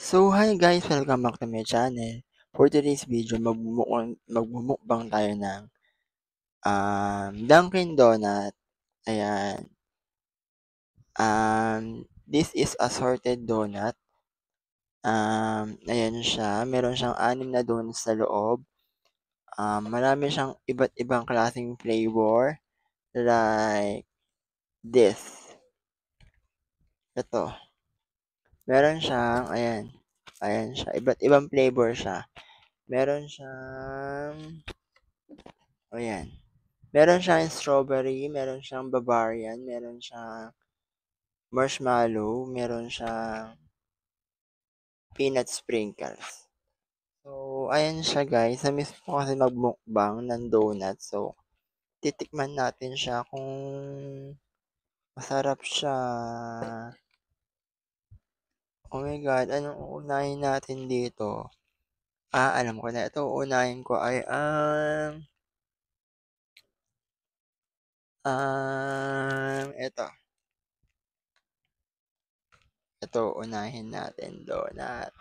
So, hi guys! Welcome back to my channel. For today's video, magmumukbang tayo ng Dunkin' Donut. Ayan. This is assorted donut. Ayan siya. Meron siyang 6 na donuts sa loob. Marami siyang iba't ibang klaseng flavor. Like this. Ito. Meron siyang, ayan. Ayan siya. Iba't ibang flavor siya. Meron siyang, ayan. Meron siyang strawberry, meron siyang Bavarian, meron siyang marshmallow, meron siyang peanut sprinkles. So, ayan siya guys. Na-miss ko kasi magmukbang ng donut. So, titikman natin siya kung masarap siya. Oh my God, anong uunahin natin dito? Alam ko na. Ito uunahin ko ay ito. Ito unahin natin, donut.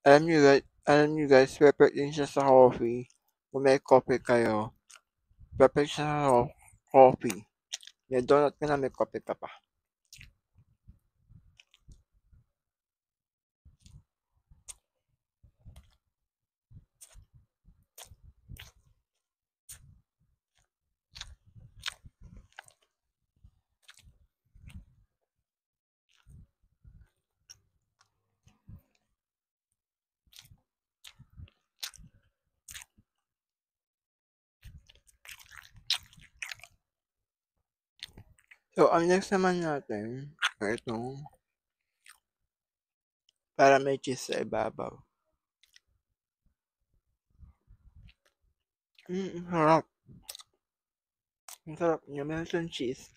Alam niyo guys, perfect din siya sa coffee. Kung may coffee kayo, perfect siya sa coffee. May donut ka na, may coffee ka pa. So, ang next naman natin, itong para may cheese sa ibabaw. Sarap. Ang sarap niya, meron siyang cheese.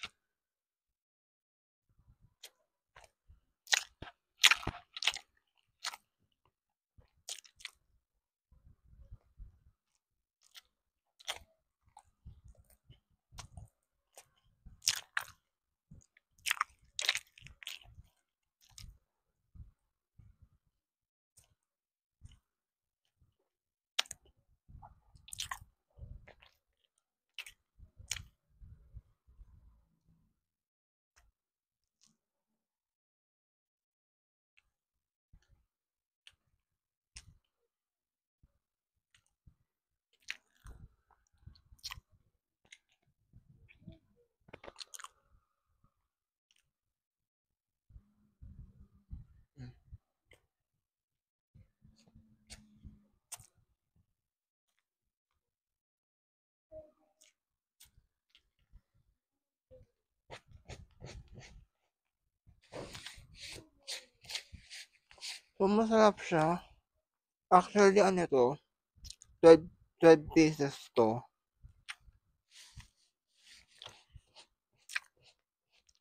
So, masarap siya. Actually, ano to? 12 pieces to.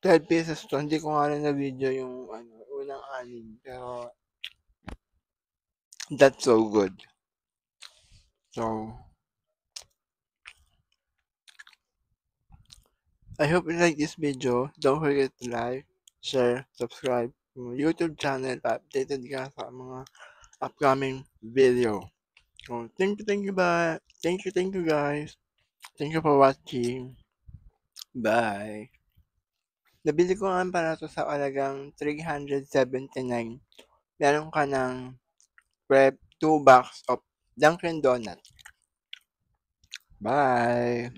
12 pieces to. Hindi ko nga rin na video yung unang 6. Pero, that's so good. So, I hope you like this video. Don't forget to like, share, subscribe to my YouTube channel. Updated ka sa mga upcoming video. Oh, thank you ba? Thank you guys. Thank you for watching. Bye. Nabili ko nga pala 'to sa halagang 379. Meron ka ng prep 2 box of Dunkin' Donut. Bye.